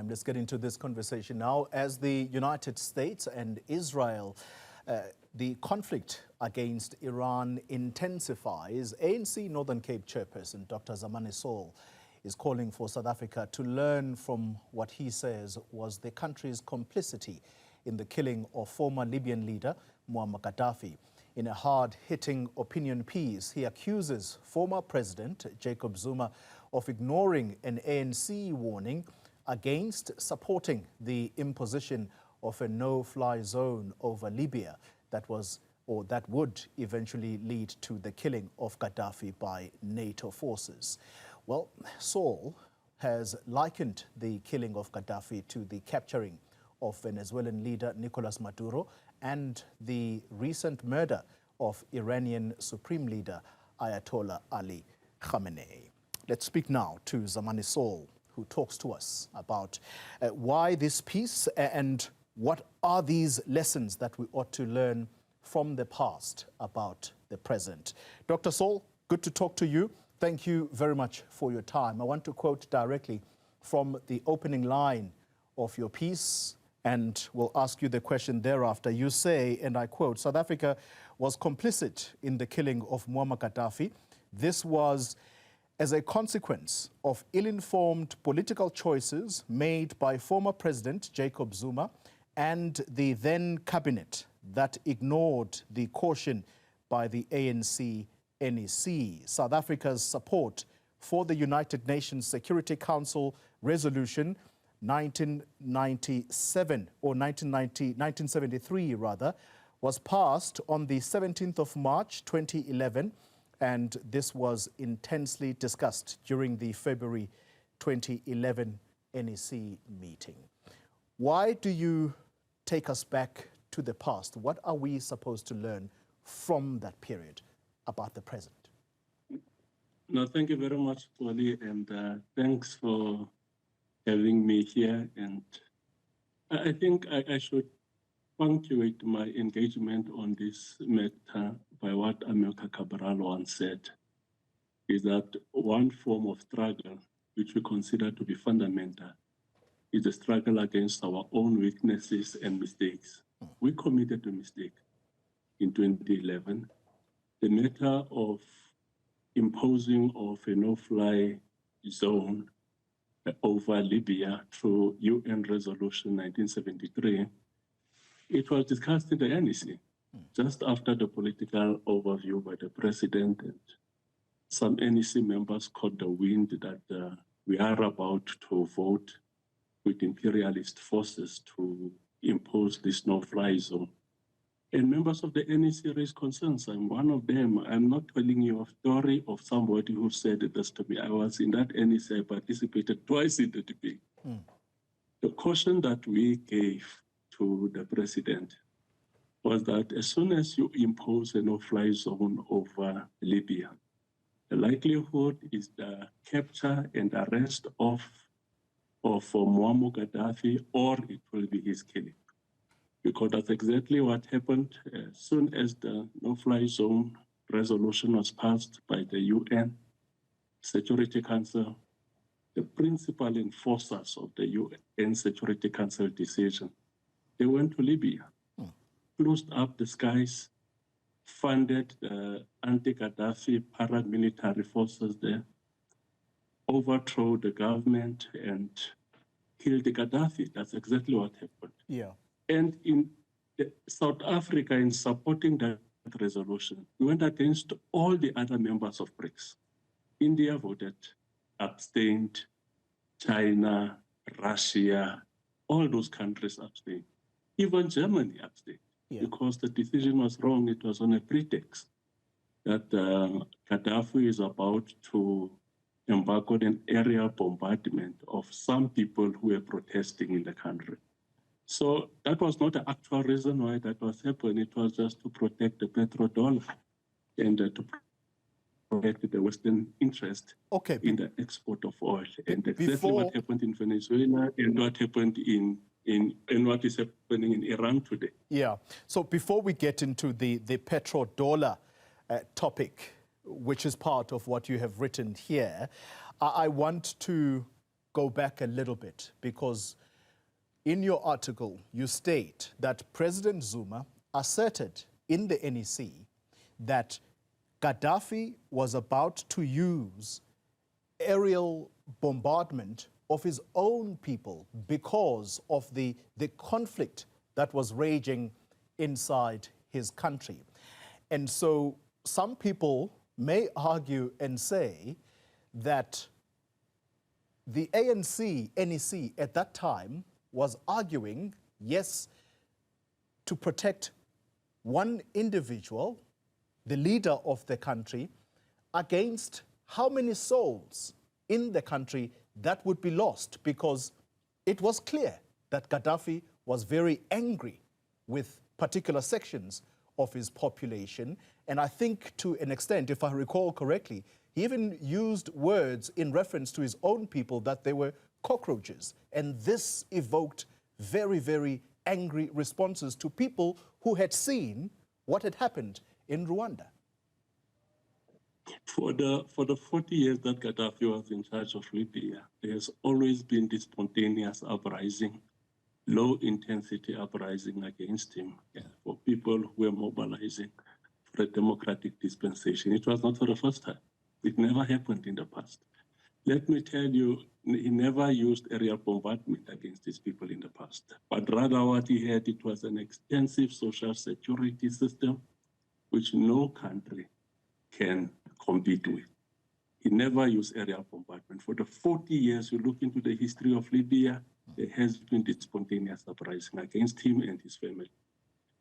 Let's get into this conversation now. As the United States and Israel, the conflict against Iran intensifies, ANC Northern Cape chairperson Dr Zamani Saul is calling for South Africa to learn from what he says was the country's complicity in the killing of former Libyan leader Muammar Gaddafi. In a hard-hitting opinion piece, he accuses former President Jacob Zuma of ignoring an ANC warning against supporting the imposition of a no-fly zone over Libya that would eventually lead to the killing of Gaddafi by NATO forces. Well, Saul has likened the killing of Gaddafi to the capturing of Venezuelan leader Nicolás Maduro and the recent murder of Iranian Supreme Leader Ayatollah Ali Khamenei. Let's speak now to Zamani Saul, who talks to us about why this piece and what are these lessons that we ought to learn from the past about the present. Dr. Saul, good to talk to you. Thank you very much for your time. I want to quote directly from the opening line of your piece, and we'll ask you the question thereafter. You say, and I quote, "South Africa was complicit in the killing of Muammar Gaddafi. This was as a consequence of ill-informed political choices made by former President Jacob Zuma and the then cabinet that ignored the caution by the ANC NEC. South Africa's support for the United Nations Security Council Resolution 1997, or 1973 rather, was passed on the 17th of March 2011, and this was intensely discussed during the February 2011 NEC meeting." Why do you take us back to the past? What are we supposed to learn from that period about the present? No, thank you very much, Wally, and thanks for having me here. And I think I should punctuate my engagement on this matter by what Amilcar Cabral once said, is that one form of struggle which we consider to be fundamental is the struggle against our own weaknesses and mistakes. We committed a mistake in 2011. The matter of imposing of a no-fly zone over Libya through UN Resolution 1973, it was discussed in the NEC just after the political overview by the president, and some NEC members caught the wind that we are about to vote with imperialist forces to impose this no-fly zone. And members of the NEC raised concerns. I'm one of them. I'm not telling you a story of somebody who said this to me. I was in that NEC. I participated twice in the debate. The caution that we gave to the president was that as soon as you impose a no-fly zone over Libya, the likelihood is the capture and arrest of Muammar Gaddafi, or it will be his killing. Because that's exactly what happened. As soon as the no-fly zone resolution was passed by the UN Security Council, the principal enforcers of the UN Security Council decision, they went to Libya, closed up the skies, funded the anti-Gaddafi paramilitary forces there, overthrew the government and killed the Gaddafi. That's exactly what happened. Yeah. And in South Africa, in supporting that resolution, we went against all the other members of BRICS. India voted, abstained, China, Russia, all those countries abstained. Even Germany abstained, because the decision was wrong. It was on a pretext that Gaddafi is about to embark on an aerial bombardment of some people who were protesting in the country. So that was not the actual reason why that was happening. It was just to protect the petrodollar and to protect the Western interest in the export of oil. And exactly what happened in Venezuela and what happened and what is happening in Iran today. Yeah. So before we get into the petrodollar topic, which is part of what you have written here, I want to go back a little bit, because in your article, you state that President Zuma asserted in the NEC that Gaddafi was about to use aerial bombardment of his own people because of the conflict that was raging inside his country. And so some people may argue and say that the ANC, NEC at that time was arguing, yes, to protect one individual, the leader of the country, against how many souls in the country that would be lost, because it was clear that Gaddafi was very angry with particular sections of his population. And I think to an extent, if I recall correctly, he even used words in reference to his own people that they were cockroaches. And this evoked very, very angry responses to people who had seen what had happened in Rwanda. For the 40 years that Gaddafi was in charge of Libya, there has always been this spontaneous uprising, low-intensity uprising against him, for people who were mobilizing for a democratic dispensation. It was not for the first time. It never happened in the past. Let me tell you, he never used aerial bombardment against his people in the past, but rather what he had, it was an extensive social security system which no country can compete with. He never used aerial bombardment. For the 40 years you look into the history of Libya, there has been this spontaneous uprising against him and his family.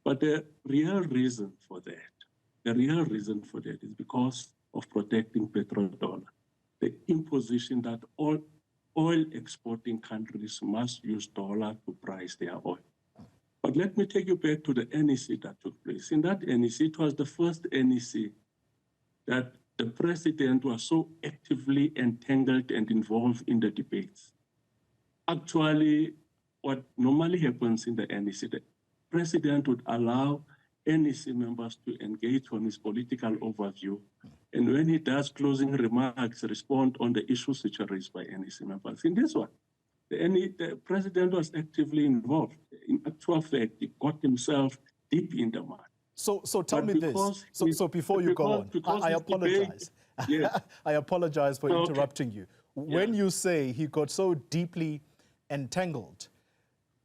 But the real reason for that, is because of protecting petrodollar. The imposition that all oil exporting countries must use dollar to price their oil. But let me take you back to the NEC that took place. In that NEC, it was the first NEC that the president was so actively entangled and involved in the debates. Actually, what normally happens in the NEC, the president would allow NEC members to engage on his political overview, and when he does closing remarks, respond on the issues which are raised by NEC members. In this one, the president was actively involved. In actual fact, he got himself deep in the mud. So tell me this. So before you go on, I apologize. Yes. I apologize for interrupting you. When you say he got so deeply entangled,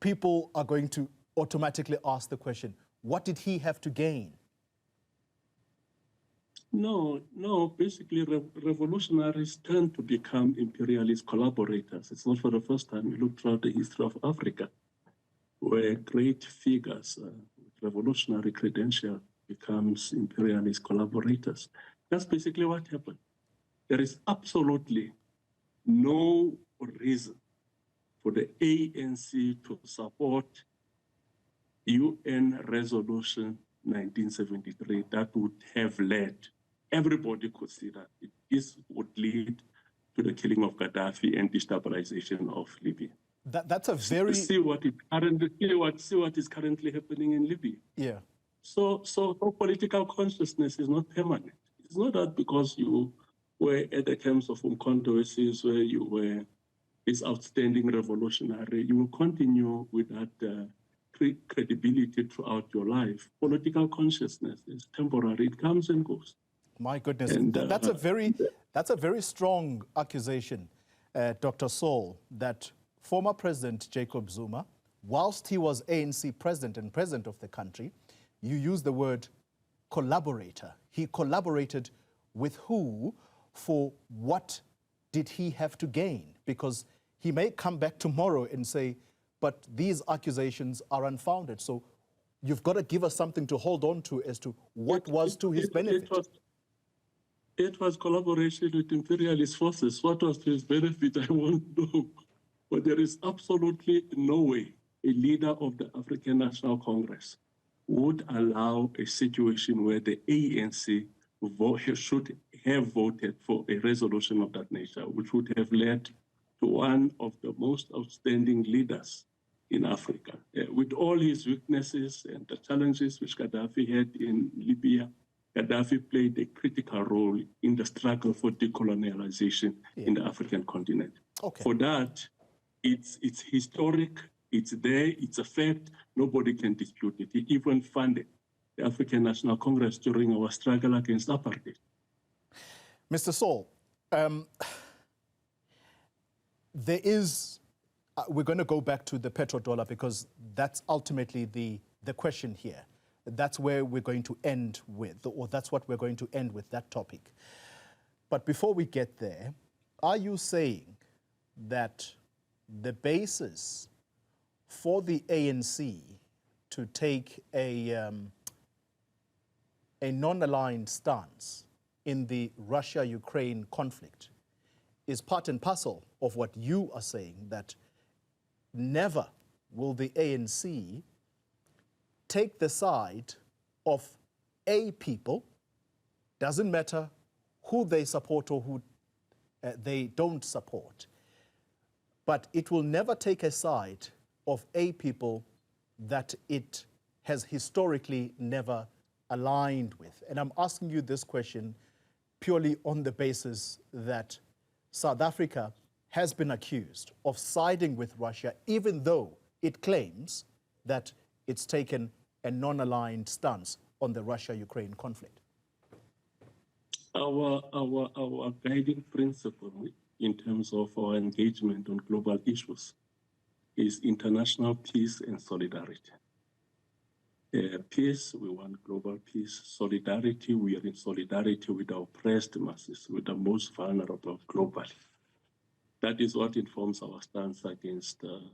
people are going to automatically ask the question, what did he have to gain? No. Basically, revolutionaries tend to become imperialist collaborators. It's not for the first time. You look throughout the history of Africa, where great figures with revolutionary credentials becomes imperialist collaborators. That's basically what happened. There is absolutely no reason for the ANC to support UN Resolution 1973 that would have led, everybody could see that this would lead to the killing of Gaddafi and destabilization of Libya. That's a very... See what is currently happening in Libya. Yeah. So political consciousness is not permanent. It's not that because you were at the camps of controversies where you were this outstanding revolutionary, you will continue with that credibility throughout your life. Political consciousness is temporary; it comes and goes. My goodness, and, that's a very strong accusation, Dr. Saul, that former President Jacob Zuma, whilst he was ANC president and president of the country, you use the word collaborator. He collaborated with who? For what did he have to gain? Because he may come back tomorrow and say, but these accusations are unfounded. So you've got to give us something to hold on to as to what was to his benefit. It was collaboration with imperialist forces. What was to his benefit, I won't know. But there is absolutely no way a leader of the African National Congress would allow a situation where the ANC should have voted for a resolution of that nature, which would have led to one of the most outstanding leaders in Africa. With all his weaknesses and the challenges which Gaddafi had in Libya, Gaddafi played a critical role in the struggle for decolonialization in the African continent. Okay. For that, it's historic, it's there, it's a fact, nobody can dispute it. He even funded the African National Congress during our struggle against apartheid. Mr. Saul, there is, we're going to go back to the petrodollar because that's ultimately the question here. That's where we're going to end with, or that's what we're going to end with, that topic. But before we get there, are you saying that the basis for the ANC to take a non-aligned stance in the Russia-Ukraine conflict is part and parcel of what you are saying, that never will the ANC take the side of a people, doesn't matter who they support or who they don't support, but it will never take a side of a people that it has historically never aligned with? And I'm asking you this question purely on the basis that South Africa has been accused of siding with Russia, even though it claims that it's taken a non-aligned stance on the Russia-Ukraine conflict. Our guiding principle in terms of our engagement on global issues is international peace and solidarity. Peace, we want global peace. Solidarity, we are in solidarity with our oppressed masses, with the most vulnerable globally. That is what informs our stance against the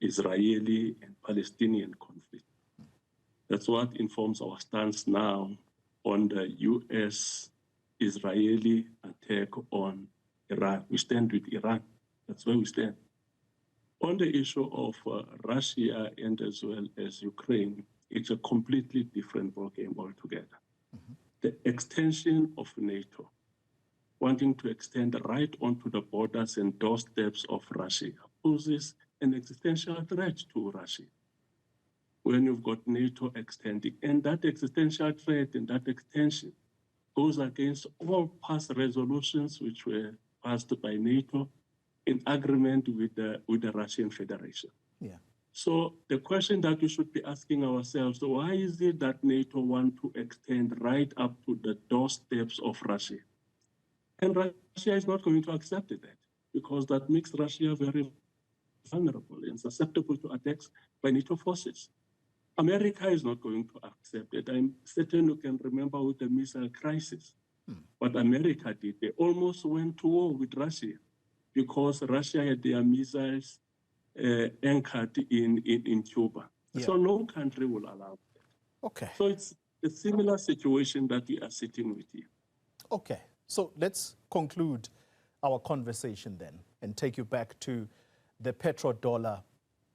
Israeli and Palestinian conflict. That's what informs our stance now on the US-Israeli attack on Iran. We stand with Iran. That's where we stand. On the issue of Russia and as well as Ukraine, it's a completely different ballgame altogether. Mm-hmm. The extension of NATO, wanting to extend right onto the borders and doorsteps of Russia, poses an existential threat to Russia. When you've got NATO extending, and that existential threat and that extension goes against all past resolutions which were passed by NATO in agreement with the Russian Federation. Yeah. So the question that we should be asking ourselves, why is it that NATO want to extend right up to the doorsteps of Russia? And Russia is not going to accept that, because that makes Russia very vulnerable and susceptible to attacks by NATO forces. America is not going to accept it. I'm certain you can remember with the missile crisis, what America did. They almost went to war with Russia because Russia had their missiles anchored in Cuba. Yeah. So no country will allow that. Okay. So it's a similar situation that we are sitting with here. Okay. So let's conclude our conversation then and take you back to the petrodollar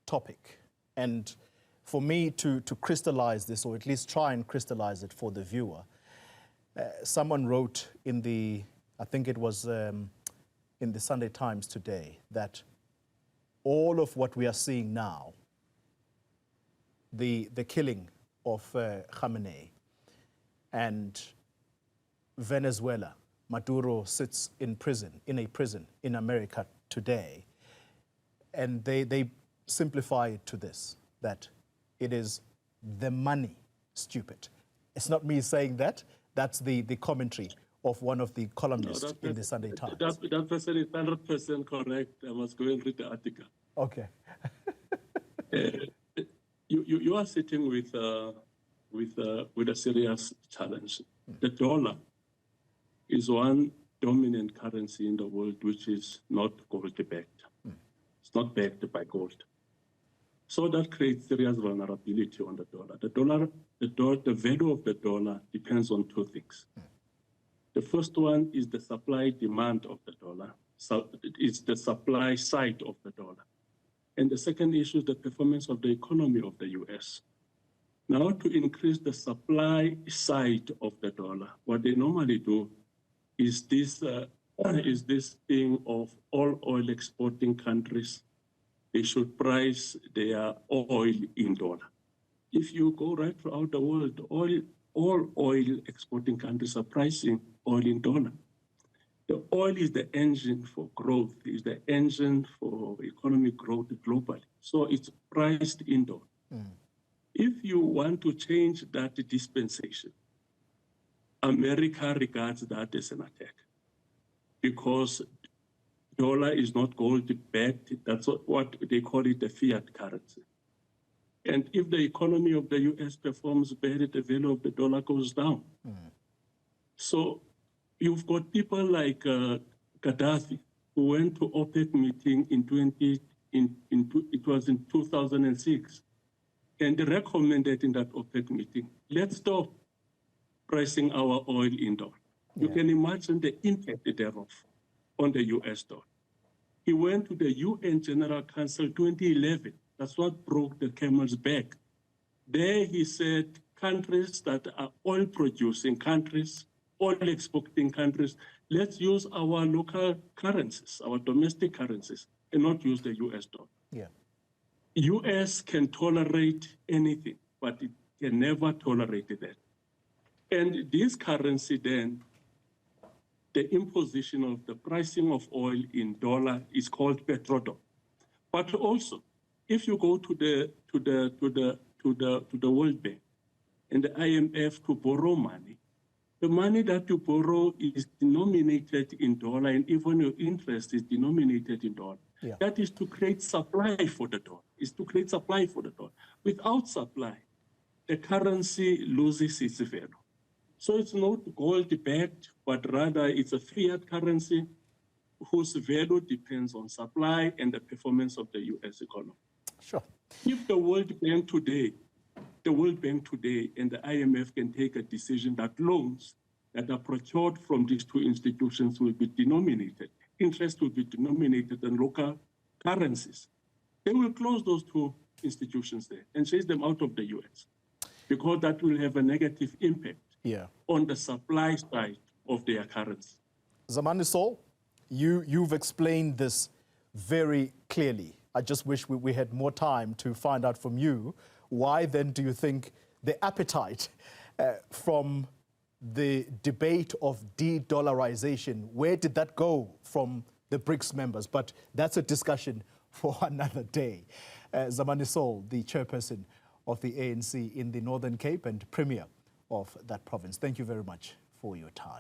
topic. And for me to crystallize this, or at least try and crystallize it for the viewer, someone wrote in the, I think it was in the Sunday Times today, that all of what we are seeing now, the killing of Khamenei and Venezuela, Maduro sits in a prison in America today, and they simplify it to this, that it is the money, stupid. It's not me saying that. That's the commentary of one of the columnists in the Sunday Times. That person is 100% correct. I must go and read the article. Okay. You are sitting with a serious challenge. The dollar is one dominant currency in the world which is not gold-backed. It's not backed by gold. So that creates serious vulnerability on the dollar. The value of the dollar depends on two things. The first one is the supply-demand of the dollar. So it's the supply side of the dollar. And the second issue is the performance of the economy of the US. Now, to increase the supply side of the dollar, what they normally do is this thing of all oil exporting countries. They should price their oil in dollar. If you go right throughout the world, all oil exporting countries are pricing oil in dollar. The oil is the engine for growth, is the engine for economic growth globally. So it's priced in dollar. If you want to change that dispensation, America regards that as an attack because dollar is not gold-backed. That's what they call it, the fiat currency. And if the economy of the US performs better, the value of the dollar goes down. So you've got people like Gaddafi, who went to OPEC meeting it was in 2006, and recommended in that OPEC meeting, let's stop pricing our oil in dollar. You can imagine the impact thereof on the US dollar. He went to the UN General Council 2011. That's what broke the camel's back. There he said countries that are oil-producing countries, oil-exporting countries, let's use our local currencies, our domestic currencies, and not use the US dollar. US can tolerate anything, but it can never tolerate that. And this currency then, the imposition of the pricing of oil in dollar is called petrodollar. But also, if you go to the World Bank and the IMF to borrow money, the money that you borrow is denominated in dollar, and even your interest is denominated in dollar. That is to create supply for the dollar. Is to create supply for the dollar. Without supply, the currency loses its value. So it's not gold-backed, but rather it's a fiat currency whose value depends on supply and the performance of the US economy. Sure. If the World Bank today and the IMF can take a decision that loans that are procured from these two institutions will be denominated, interest will be denominated in local currencies, they will close those two institutions there and chase them out of the US, because that will have a negative impact on the supply side of their currency. Zamani Saul, you've explained this very clearly. I just wish we had more time to find out from you. Why then do you think the appetite from the debate of de-dollarization, where did that go from the BRICS members? But that's a discussion for another day. Zamani Saul, the chairperson of the ANC in the Northern Cape and Premier of that province. Thank you very much for your time.